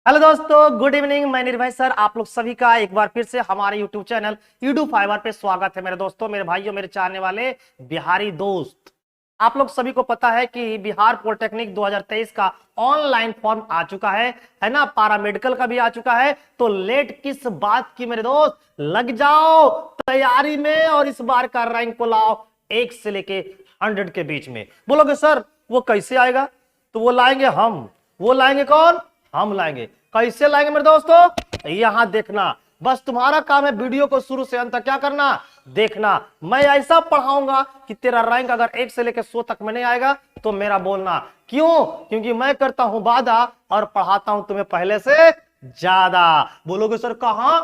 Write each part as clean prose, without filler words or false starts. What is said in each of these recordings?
Hello दोस्तों, good evening. मैं निर्भय सर आप लोग सभी का एक बार फिर से हमारे यूट्यूब चैनल यूट्यूब फाइवर पे स्वागत है। मेरे दोस्तों, मेरे भाइयों, मेरे चाहने वाले बिहारी दोस्त, आप लोग सभी को पता है कि बिहार पॉलिटेक्निक 2023 का ऑनलाइन फॉर्म आ चुका है ना। पैरामेडिकल का भी आ चुका है। तो लेट किस बात की मेरे दोस्त, लग जाओ तैयारी में और इस बार का रैंक को लाओ 1 से लेके 100 के बीच में। बोलोगे सर वो कैसे आएगा? तो वो लाएंगे हम। वो लाएंगे कौन? हम लाएंगे। कैसे लाएंगे मेरे दोस्तों? यहां देखना। बस तुम्हारा काम है वीडियो को शुरू से अंत तक क्या करना, देखना। मैं ऐसा पढ़ाऊंगा कि तेरा रैंक अगर 1 से लेकर 100 तक में नहीं आएगा तो मेरा बोलना। क्यों? क्योंकि मैं करता हूं वादा और पढ़ाता हूं तुम्हें पहले से ज्यादा। बोलोगे सर कहां?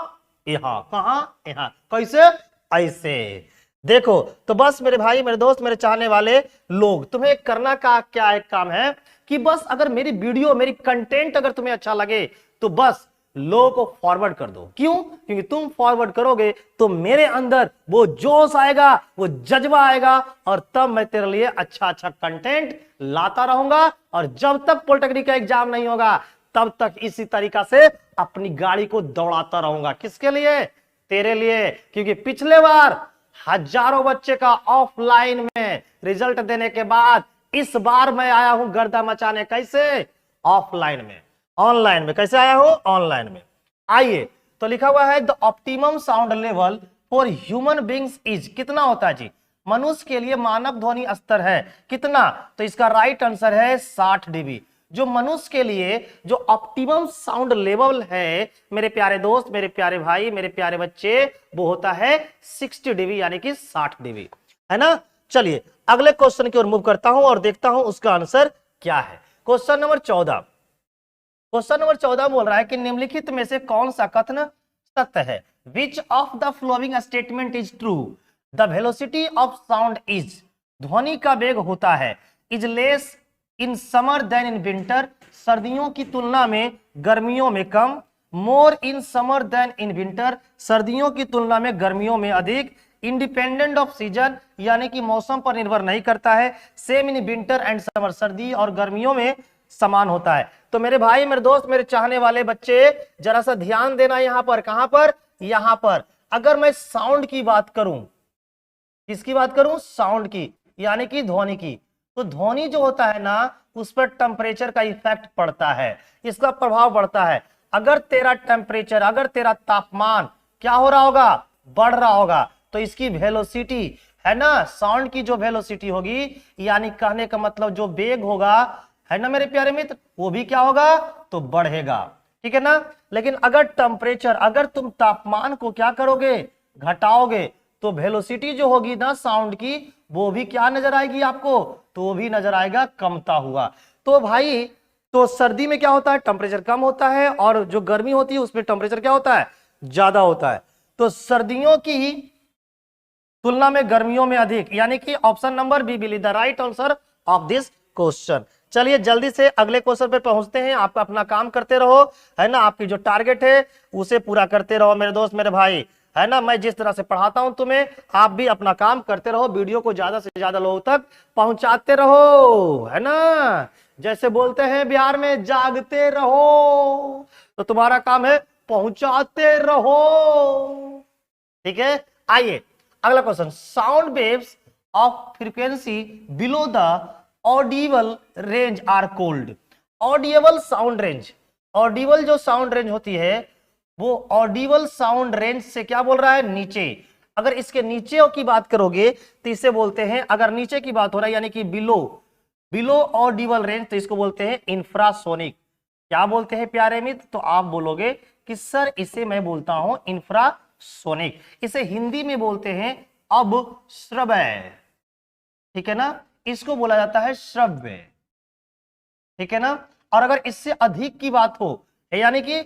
यहां। कहां? यहां। कैसे? ऐसे। देखो तो बस मेरे भाई, मेरे दोस्त, मेरे चाहने वाले लोग, तुम्हें करना का क्या एक काम है कि बस अगर मेरी वीडियो, मेरी कंटेंट अगर तुम्हें अच्छा लगे तो बस लोगों को फॉरवर्ड कर दो। क्यों? क्योंकि तुम फॉरवर्ड करोगे तो मेरे अंदर वो जोश आएगा, वो जज्बा आएगा और तब मैं तेरे लिए अच्छा अच्छा कंटेंट लाता रहूंगा। और जब तक पॉलिटेक्निक का एग्जाम नहीं होगा तब तक इसी तरीका से अपनी गाड़ी को दौड़ाता रहूंगा। किसके लिए? तेरे लिए। क्योंकि पिछले बार हजारों बच्चे का ऑफलाइन में रिजल्ट देने के बाद इस बार मैं आया हूं गर्दा मचाने। कैसे? ऑफलाइन में। ऑनलाइन में कैसे आया हूं? ऑनलाइन में। आइए, तो लिखा हुआ है the optimum sound level for human beings is, कितना होता है जी? मनुष्य के लिए मानव ध्वनि स्तर है कितना? तो इसका राइट आंसर है 60 डीबी। जो मनुष्य के लिए जो ऑप्टिमम साउंड लेवल है मेरे प्यारे दोस्त, मेरे प्यारे भाई, मेरे प्यारे बच्चे, वो होता है 60 डीबी यानी कि 60 डीबी, है ना। चलिए अगले क्वेश्चन की ओर मूव करता हूं और देखता हूं उसका आंसर क्या है। Question number 14। क्वेश्चन नंबर 14 बोल रहा है कि निम्नलिखित में से कौन सा कथन सत्य है? Which of the following statement is true? The velocity of sound is, ध्वनि का वेग होता है, is less in summer than in winter, सर्दियों की तुलना में गर्मियों में कम, more in summer than in winter, सर्दियों की तुलना में गर्मियों में अधिक, इंडिपेंडेंट ऑफ सीजन यानी कि मौसम पर निर्भर नहीं करता है, same in winter and summer, सर्दी और गर्मियों में समान होता है। तो मेरे भाई, मेरे दोस्त, मेरे चाहने वाले बच्चे, जरा सा ध्यान देना यहां पर। कहां पर? यहां पर। अगर मैं साउंड की बात करूं, किसकी बात करूं? साउंड की, यानी कि ध्वनि की। तो ध्वनि जो होता है ना, उस पर टेम्परेचर का इफेक्ट पड़ता है, इसका प्रभाव पड़ता है। अगर तेरा टेम्परेचर, अगर तेरा तापमान क्या हो रहा होगा? बढ़ रहा होगा, तो इसकी वेलोसिटी है ना, साउंड की जो वेलोसिटी होगी, यानी कहने का मतलब जो वेग होगा, है ना मेरे प्यारे मित्र, वो भी क्या होगा? तो बढ़ेगा। ठीक है ना। लेकिन अगर टेम्परेचर, अगर तुम तापमान को क्या करोगे? घटाओगे, तो वेलोसिटी जो होगी ना साउंड की, वो भी क्या नजर आएगी आपको? तो वो भी नजर आएगा कमता हुआ। तो भाई, तो सर्दी में क्या होता है? टेम्परेचर कम होता है, और जो गर्मी होती है उसमें टेम्परेचर क्या होता है? ज्यादा होता है। तो सर्दियों की तुलना में गर्मियों में अधिक, यानी कि option number B will be the right answer of this question. चलिए जल्दी से अगले क्वेश्चन पे पहुंचते हैं। आप अपना काम करते रहो, है ना, आपकी जो टारगेट है उसे पूरा करते रहो मेरे दोस्त, मेरे भाई, है ना। मैं जिस तरह से पढ़ाता हूं तुम्हें, आप भी अपना काम करते रहो, वीडियो को ज्यादा से ज्यादा लोगों तक पहुंचाते रहो, है ना। जैसे बोलते हैं बिहार में, जागते रहो, तो तुम्हारा काम है पहुंचाते रहो। ठीक है। आइए अगला question. Sound waves of frequency below the audible range are called. Audible sound range, audible जो साउंड रेंज होती है, वो ऑडिबल साउंड रेंज से क्या बोल रहा है? नीचे। अगर इसके नीचे की बात करोगे तो इसे बोलते हैं, अगर नीचे की बात हो रहा है यानी कि बिलो, बिलो ऑडिबल रेंज, तो इसको बोलते हैं इंफ्रासोनिक। क्या बोलते हैं प्यारे मित्र? तो आप बोलोगे कि सर इसे मैं बोलता हूं इंफ्रासोनिक। इसे हिंदी में बोलते हैं अब श्रव्य। ठीक है ना, इसको बोला जाता है श्रव्य। ठीक है ना। और अगर इससे अधिक की बात हो, यानी कि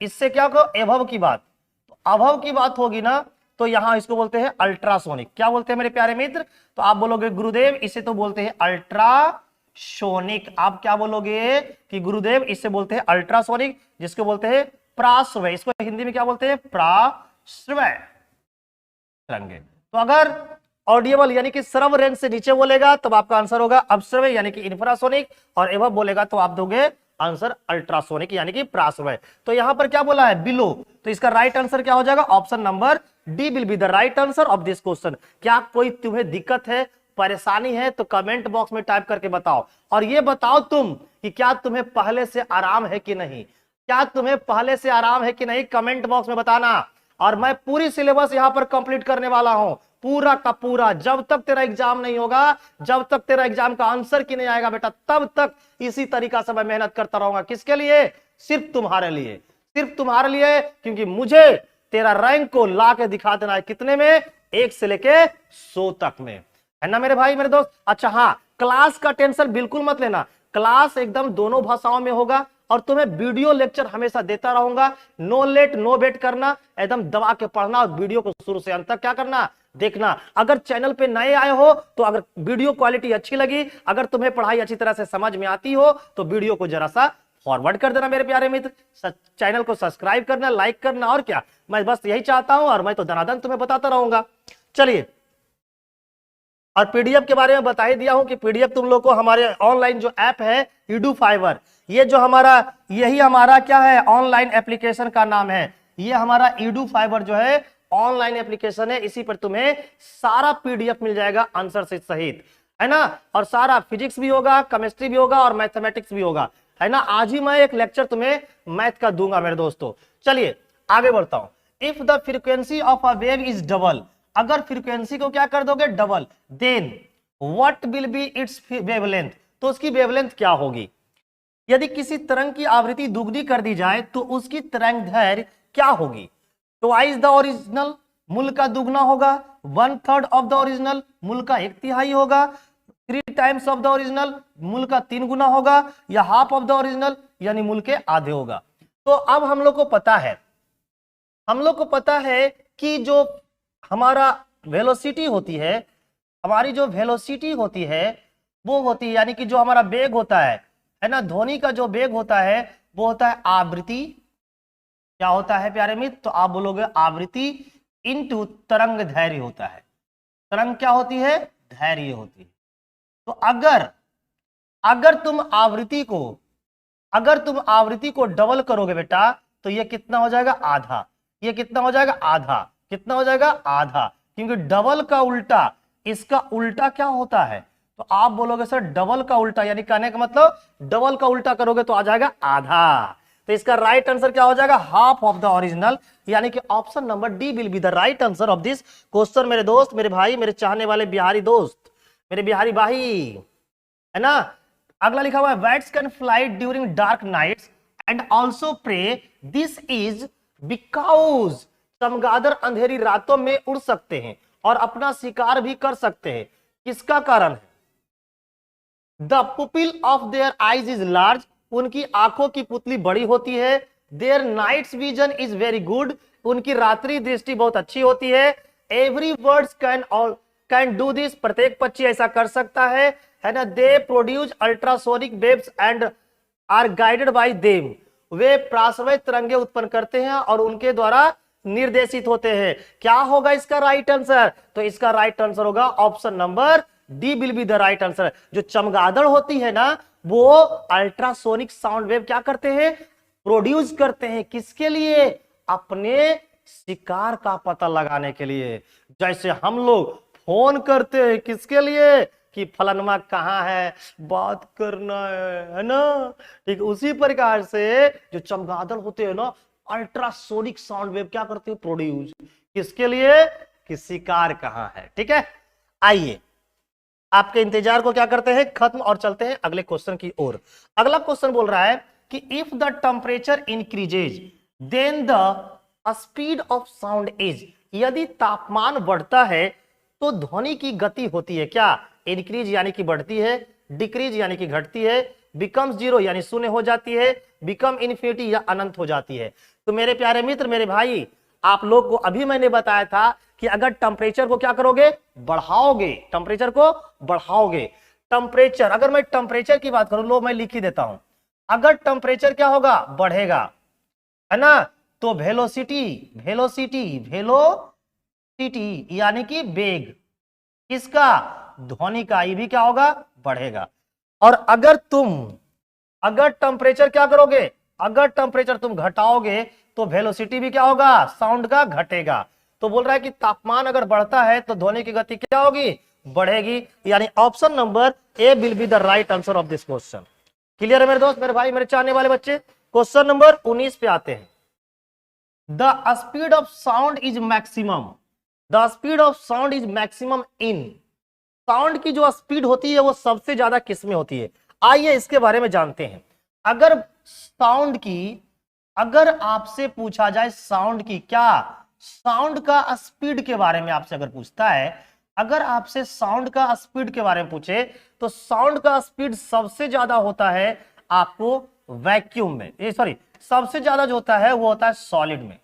इससे क्या कहो, एभव की बात, तो अभव की बात होगी ना, तो यहां इसको बोलते हैं अल्ट्रासोनिक। क्या बोलते हैं मेरे प्यारे मित्र? तो आप बोलोगे गुरुदेव इसे तो बोलते हैं अल्ट्रासोनिक। आप क्या बोलोगे कि गुरुदेव इसे बोलते हैं अल्ट्रासोनिक, जिसको बोलते हैं प्राश्रव्य। इसको हिंदी में क्या बोलते हैं? प्राश्रव्य। तो अगर ऑडियबल यानी कि श्रव्य रेंज से नीचे बोलेगा तब आपका आंसर होगा अपश्रव्य यानी कि इंफ्रासोनिक, और एवं बोलेगा तो आप दोगे आंसर अल्ट्रासोनिक यानी कि प्रासवय। तो यहां पर क्या बोला है, बिलो, तो इसका राइट आंसर क्या हो जाएगा, option number D will be the right answer of this question. क्या कोई तुम्हें दिक्कत है, परेशानी है तो कमेंट बॉक्स में टाइप करके बताओ। और ये बताओ तुम कि क्या तुम्हें पहले से आराम है कि नहीं, क्या तुम्हें पहले से आराम है कि नहीं, कमेंट बॉक्स में बताना। और मैं पूरी सिलेबस यहां पर कंप्लीट करने वाला हूं, पूरा का पूरा। जब तक तेरा एग्जाम नहीं होगा, जब तक तेरा एग्जाम का आंसर की नहीं आएगा बेटा, तब तक इसी तरीका से मैं मेहनत करता रहूंगा। किसके लिए, सिर्फ तुम्हारे लिए, सिर्फ तुम्हारे लिए, क्योंकि मुझे तेरा रैंक को ला के दिखा देना है। कितने में, 1 से लेके 100 तक में, है ना मेरे भाई मेरे दोस्त। अच्छा हाँ, क्लास का टेंशन बिल्कुल मत लेना, क्लास एकदम दोनों भाषाओं में होगा और तुम्हें वीडियो लेक्चर हमेशा देता रहूंगा। नो लेट नो वेट करना, एकदम दबा के पढ़ना और वीडियो को शुरू से अंत तक क्या करना, देखना। अगर चैनल पे नए आए हो तो अगर वीडियो क्वालिटी अच्छी लगी, अगर तुम्हें पढ़ाई अच्छी तरह से समझ में आती हो तो वीडियो को जरा सा फॉरवर्ड कर देना मेरे प्यारे मित्र, चैनल को सब्सक्राइब करना, लाइक करना, और क्या, मैं बस यही चाहता हूं और मैं तो दनादन तुम्हें बताता रहूंगा। चलिए, और पीडीएफ के बारे में बता ही दिया हूं कि पीडीएफ तुम लोग को हमारे ऑनलाइन जो ऐप है EduFiver, ये जो हमारा, यही हमारा क्या है, ऑनलाइन एप्लीकेशन का नाम है। ये हमारा EduFiver जो है ऑनलाइन एप्लीकेशन है, इसी पर तुम्हें सारा पीडीएफ मिल जाएगा आंसर से सहित, है ना। और सारा फिजिक्स भी होगा, केमिस्ट्री भी होगा और मैथमेटिक्स भी होगा, है ना। आज ही मैं एक लेक्चर तुम्हें मैथ का दूंगा मेरे दोस्तों। चलिए आगे बढ़ता हूं। If the frequency of a wave is double, अगर फ्रीक्वेंसी को क्या कर दोगे, double, then what will be its wavelength, तो उसकी वेवलेंथ क्या होगी। यदि किसी तरंग की आवृत्ति दुगनी कर दी जाए तो उसकी तरंग दैर्घ्य क्या होगी। ट्वाइस द ओरिजिनल, मूल का दुगना होगा, 1/3 ऑफ द ओरिजिनल, मूल का 1/3 होगा, 3 टाइम्स ऑफ द ओरिजिनल, मूल का 3 गुना होगा, या हाफ ऑफ द ओरिजिनल यानी मूल के आधे होगा। तो अब हम लोग को पता है, हम लोग को पता है कि जो हमारा वेलोसिटी होती है, हमारी जो वेलोसिटी होती है वो होती है, यानी कि जो हमारा वेग होता है ना, ध्वनि का जो वेग होता है वो होता है आवृत्ति। क्या होता है प्यारे मित्र, तो आप बोलोगे आवृत्ति इनटू तरंग धैर्य होता है। तरंग क्या होती है, धैर्य होती है। तो अगर तुम आवृत्ति को डबल करोगे बेटा, तो ये कितना हो जाएगा, आधा। ये कितना हो जाएगा, आधा। कितना हो जाएगा, आधा, क्योंकि डबल का उल्टा, इसका उल्टा क्या होता है, तो आप बोलोगे सर डबल का उल्टा, यानी कहने का मतलब डबल का उल्टा करोगे तो आ जाएगा आधा। तो इसका राइट आंसर क्या हो जाएगा, हाफ ऑफ द ओरिजिनल, यानी कि option number D will be the right answer of this question मेरे दोस्त, मेरे भाई, मेरे चाहने वाले बिहारी दोस्त, मेरे बिहारी भाई, है ना। अगला लिखा हुआ है, bats can fly during dark nights and also prey, this is because, चमगादड़ अंधेरी रातों में उड़ सकते हैं और अपना शिकार भी कर सकते हैं। किसका कारण है, the pupil of their eyes is large, उनकी आंखों की पुतली बड़ी होती है। Their night's vision is very good, उनकी रात्रि दृष्टि बहुत अच्छी होती है। Every birds can do this, प्रत्येक पक्षी ऐसा कर सकता है ना। They produce ultrasonic waves and are guided by them, वे प्रासवय तरंगे उत्पन्न करते हैं और उनके द्वारा निर्देशित होते हैं। क्या होगा इसका राइट आंसर, तो इसका राइट आंसर होगा option number D will be the right answer. जो चमगादड़ होती है ना, वो अल्ट्रासोनिक साउंड वेव क्या करते हैं, प्रोड्यूस करते हैं। किसके लिए, अपने शिकार का पता लगाने के लिए। जैसे हम लोग फोन करते हैं किसके लिए, कि फलनमा कहाँ है, बात करना है ना। ठीक, उसी प्रकार से जो चमगादड़ होते हैं ना, अल्ट्रासोनिक साउंड वेव क्या करते हैं, प्रोड्यूस। किसके लिए, कि शिकार कहाँ है। ठीक है, आइए आपके इंतजार को क्या करते हैं, खत्म, और चलते हैं अगले क्वेश्चन की ओर। अगला क्वेश्चन बोल रहा है कि if the temperature increases then the speed of sound is, यदि तापमान बढ़ता है तो ध्वनि की गति होती है क्या, इंक्रीज यानी कि बढ़ती है, डिक्रीज यानी कि घटती है, बिकम्स जीरो यानी शून्य हो जाती है, बिकम इन्फिनिटी या अनंत हो जाती है। तो मेरे प्यारे मित्र, मेरे भाई, आप लोग को अभी मैंने बताया था कि अगर टेम्परेचर को क्या करोगे, बढ़ाओगे, टेम्परेचर को बढ़ाओगे। टेम्परेचर, अगर मैं टेम्परेचर की बात करूं, लो मैं लिख ही देता हूं। अगर टेम्परेचर क्या होगा, बढ़ेगा, है ना, तो वेलोसिटी यानी कि वेग, किसका, ध्वनि का, ये भी क्या होगा, बढ़ेगा। और अगर टेम्परेचर क्या करोगे, अगर टेम्परेचर तुम घटाओगे तो वेलोसिटी भी क्या होगा, साउंड का घटेगा। तो बोल रहा है कि तापमान अगर बढ़ता है तो ध्वनि की गति क्या होगी, बढ़ेगी। यानी option number A will be the right answer of this question. Clear है मेरे दोस्त, मेरे भाई, मेरे चाहने वाले बच्चे। क्वेश्चन नंबर 19 पे आते हैं। The speed of sound is maximum, the speed of sound is maximum in, sound की जो स्पीड होती है वो सबसे ज्यादा किस में होती है। आइए इसके बारे में जानते हैं। अगर साउंड की, अगर आपसे पूछा जाए साउंड की, क्या साउंड का स्पीड के बारे में आपसे अगर पूछता है, अगर आपसे साउंड का स्पीड के बारे में पूछे तो साउंड का स्पीड सबसे ज्यादा होता है आपको वैक्यूम में, सॉरी सबसे ज्यादा जो होता है वो होता है सॉलिड में।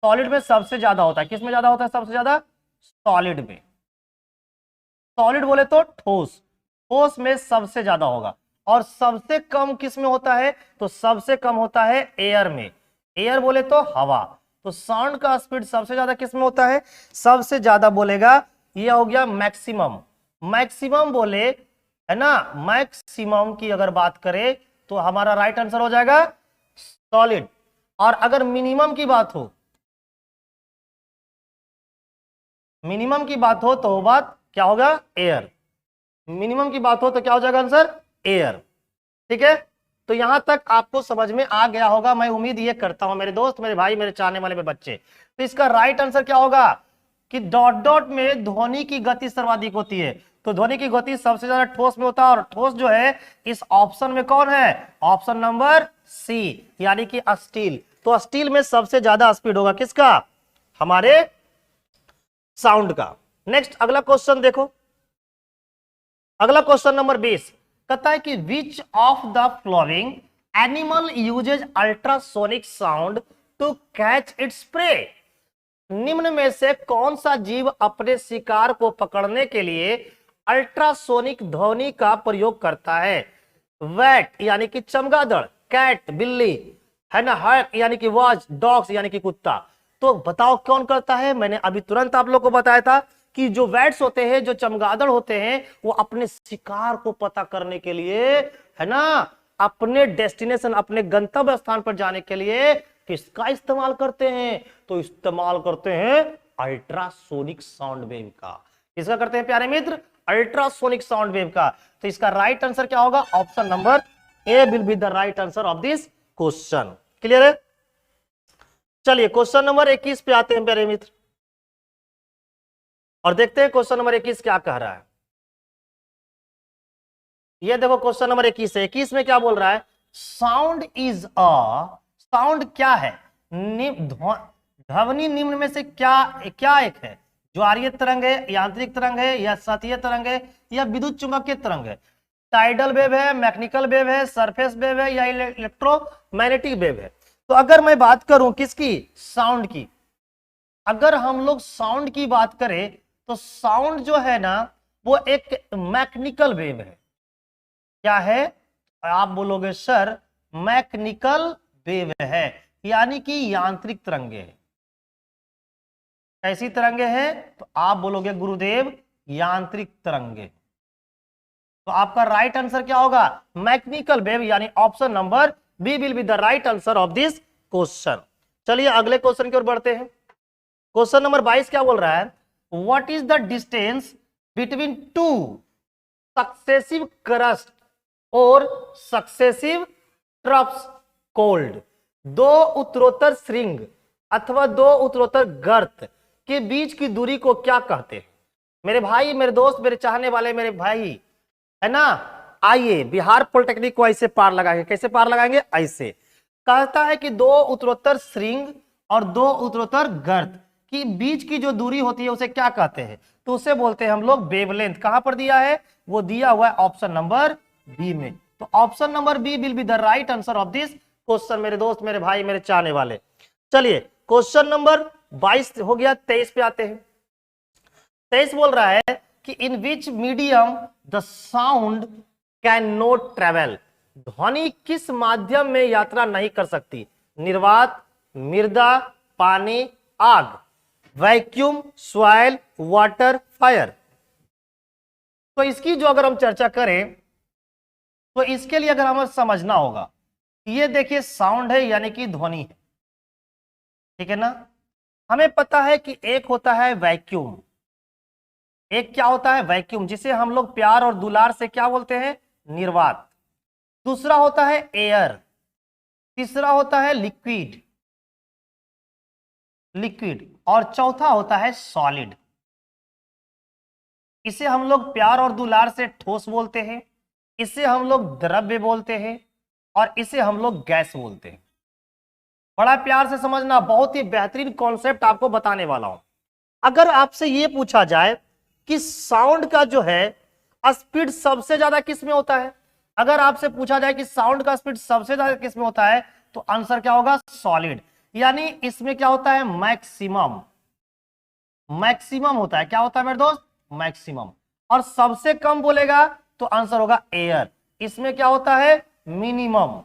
सॉलिड में सबसे ज्यादा होता है, किस में ज्यादा होता है सबसे ज्यादा, सॉलिड में। सॉलिड बोले तो ठोस, ठोस में सबसे ज्यादा होगा। और सबसे कम किस में होता है, तो सबसे कम होता है एयर में। एयर बोले तो हवा। तो साउंड का स्पीड सबसे ज्यादा किस में होता है, सबसे ज्यादा बोलेगा ये हो गया मैक्सिमम। मैक्सिमम बोले है ना, मैक्सिमम की अगर बात करें तो हमारा राइट आंसर हो जाएगा सॉलिड। और अगर मिनिमम की बात हो, मिनिमम की बात हो तो बात क्या होगा, एयर। मिनिमम की बात हो तो क्या हो जाएगा आंसर, एयर। ठीक है, तो यहां तक आपको समझ में आ गया होगा, मैं उम्मीद ये करता हूं मेरे दोस्त, मेरे भाई, मेरे चाहने वाले बच्चे। तो इसका राइट आंसर क्या होगा कि डॉट डॉट में ध्वनि की गति सर्वाधिक होती है। तो ध्वनि की गति सबसे ज्यादा ठोस में होता है, और ठोस जो है इस ऑप्शन में कौन है, ऑप्शन नंबर सी, यानी कि स्टील। तो स्टील में सबसे ज्यादा स्पीड होगा किसका, हमारे साउंड का। नेक्स्ट अगला क्वेश्चन देखो, अगला क्वेश्चन नंबर 20 कहता है कि which of the following animal uses ultrasonic sound to catch its prey. निम्न में से कौन सा जीव अपने शिकार को पकड़ने के लिए अल्ट्रासोनिक ध्वनि का प्रयोग करता है। वैट यानी कि चमगादड़, कैट बिल्ली, है ना, हक यानी कि वॉच, डॉग्स यानी कि कुत्ता। तो बताओ कौन करता है। मैंने अभी तुरंत आप लोग को बताया था कि जो वैट्स होते हैं, जो चमगादड़ होते हैं, वो अपने शिकार को पता करने के लिए, है ना, अपने डेस्टिनेशन, अपने गंतव्य स्थान पर जाने के लिए किसका इस्तेमाल करते हैं, तो इस्तेमाल करते हैं अल्ट्रासोनिक साउंड वेव का। किसका करते हैं प्यारे मित्र, अल्ट्रासोनिक साउंड वेव का। तो इसका राइट आंसर क्या होगा, option number A will be the right answer of this question. Clear है। चलिए क्वेश्चन नंबर 21 पे आते हैं प्यारे मित्र, और देखते हैं क्वेश्चन नंबर 21 क्या कह रहा है। ये देखो क्वेश्चन नंबर 21 है। 21 में क्या बोल रहा है, साउंड इज अ, साउंड क्या है, ध्वनि निम्न में से क्या क्या एक है। ज्वारीय तरंग है, यांत्रिक तरंग है, या सतहीय तरंग है, या विद्युत चुंबकीय तरंग है। टाइडल वेव है, मैकेनिकल वेव है, सरफेस वेव है, या इलेक्ट्रोमैग्नेटिक वेव है। तो अगर मैं बात करूं किसकी, साउंड की, अगर हम लोग साउंड की बात करें तो साउंड जो है ना वो एक मैकेनिकल वेव है। क्या है, आप बोलोगे सर मैकेनिकल वेव है, यानी कि यांत्रिक तरंगे है। कैसी तरंगे हैं, तो आप बोलोगे गुरुदेव यांत्रिक तरंगे। तो आपका राइट आंसर क्या होगा, मैकेनिकल वेव, यानी option number B will be the right answer of this question. चलिए अगले क्वेश्चन की ओर बढ़ते हैं। क्वेश्चन नंबर 22 क्या बोल रहा है, what is the distance between two successive crust और सक्सेसिव ट्रफ्स कोल्ड। दो उत्तरोत्तर श्रृंग अथवा दो उत्तरोत्तर गर्त के बीच की दूरी को क्या कहते हैं। मेरे भाई, मेरे दोस्त, मेरे चाहने वाले मेरे भाई, है ना, आइए बिहार पॉलिटेक्निक को ऐसे पार लगाएंगे। कैसे पार लगाएंगे, ऐसे कहता है कि दो उत्तरोत्तर श्रृंग और दो उत्तरोत्तर गर्त की बीच की जो दूरी होती है उसे क्या कहते हैं, तो उसे बोलते हैं हम लोग वेवलेंथ। कहां पर दिया है, वो दिया हुआ है ऑप्शन नंबर बी में। तो option number B will be the right answer of this question मेरे दोस्त, मेरे भाई, मेरे चाहने वाले। चलिए क्वेश्चन नंबर 22 हो गया। 23 पे आते हैं। 23 बोल रहा है कि in which medium the sound can not travel. ध्वनि किस माध्यम में यात्रा नहीं कर सकती, निर्वात, मृदा, पानी, आग, वैक्यूम, सॉइल, वाटर, फायर। तो इसकी जो अगर हम चर्चा करें तो इसके लिए अगर हमें समझना होगा, ये देखिए साउंड है यानी कि ध्वनि है, ठीक है ना। हमें पता है कि एक होता है वैक्यूम, एक क्या होता है वैक्यूम, जिसे हम लोग प्यार और दुलार से क्या बोलते हैं, निर्वात। दूसरा होता है एयर, तीसरा होता है लिक्विड, और चौथा होता है सॉलिड। इसे हम लोग प्यार और दुलार से ठोस बोलते हैं, इसे हम लोग द्रव्य बोलते हैं, और इसे हम लोग गैस बोलते हैं। बड़ा प्यार से समझना, बहुत ही बेहतरीन कॉन्सेप्ट आपको बताने वाला हूं। अगर आपसे यह पूछा जाए कि साउंड का जो है स्पीड सबसे ज्यादा किस में होता है, अगर आपसे पूछा जाए कि साउंड का स्पीड सबसे ज्यादा किस में होता है, तो आंसर क्या होगा, सॉलिड। यानी इसमें क्या होता है, मैक्सिमम, मैक्सिमम होता है। क्या होता है मेरे दोस्त, मैक्सिमम। और सबसे कम बोलेगा तो आंसर होगा एयर, इसमें क्या होता है, मिनिमम,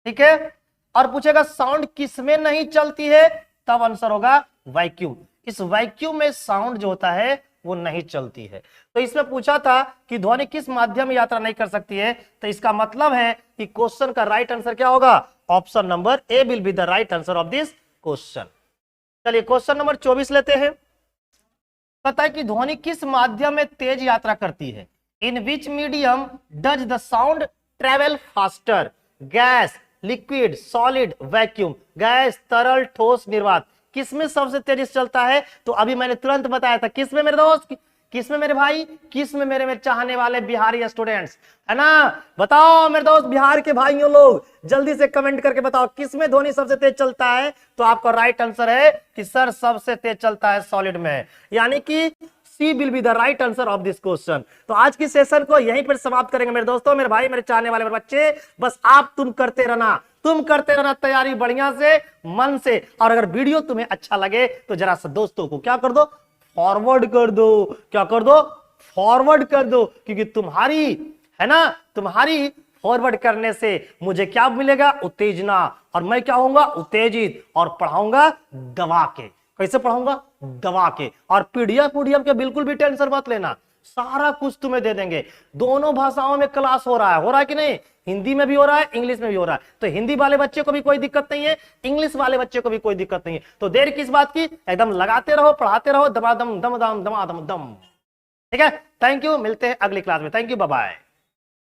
ठीक है। और पूछेगा साउंड किस में नहीं चलती है, तब आंसर होगा वैक्यूम। इस वैक्यूम में साउंड जो होता है वो नहीं चलती है। तो इसमें पूछा था कि ध्वनि किस माध्यम में यात्रा नहीं कर सकती है, तो इसका मतलब है कि क्वेश्चन का राइट आंसर क्या होगा, option number A will be the right answer of this question. चलिए क्वेश्चन नंबर 24 लेते हैं। पता है कि ध्वनि किस माध्यम में तेज यात्रा करती है, in which medium does the sound travel faster, gas, liquid, solid, vacuum. Gas, तरल, ठोस, निर्वात, किसमें सबसे तेजी से चलता है, तो अभी मैंने तुरंत बताया था, किसमें मेरे दोस्त, किसमें मेरे भाई, किसमें मेरे चाहने वाले बिहारी स्टूडेंट्स, है ना। बताओ मेरे दोस्त बिहार के भाइयों लोग, जल्दी से कमेंट करके बताओ किसमें ध्वनि सबसे तेज चलता है। तो आपका राइट आंसर है कि सर सबसे तेज चलता है सॉलिड में, यानी कि C will be the right answer of this question. तो आज की सेशन को यहीं पर समाप्त करेंगे मेरे दोस्तों, मेरे भाई, मेरे चाहने वाले मेरे बच्चे। बस आप तुम करते रहना तैयारी बढ़िया से, मन से। और अगर वीडियो तुम्हें अच्छा लगे तो जरा सा दोस्तों को क्या कर दो, फॉरवर्ड कर दो। क्या कर दो, फॉरवर्ड कर दो, क्योंकि तुम्हारी, है ना, तुम्हारी फॉरवर्ड करने से मुझे क्या मिलेगा, उत्तेजना, और मैं क्या होऊंगा, उत्तेजित, और पढ़ाऊंगा दबा के। कैसे पढ़ाऊंगा, दबा के। और पीडीएफ के बिल्कुल भी टेंशन मत लेना, सारा कुछ तुम्हें दे देंगे। दोनों भाषाओं में क्लास हो रहा है कि नहीं, हिंदी में भी हो रहा है, इंग्लिश में भी हो रहा है। तो हिंदी वाले बच्चे को भी कोई दिक्कत नहीं है, इंग्लिश वाले बच्चे को भी कोई दिक्कत नहीं है। तो देर किस बात की, एकदम लगाते रहो, पढ़ाते रहो, दमादम दम दम दमादम दम। ठीक है, थैंक यू, मिलते हैं अगली क्लास में। Thank you, bye bye.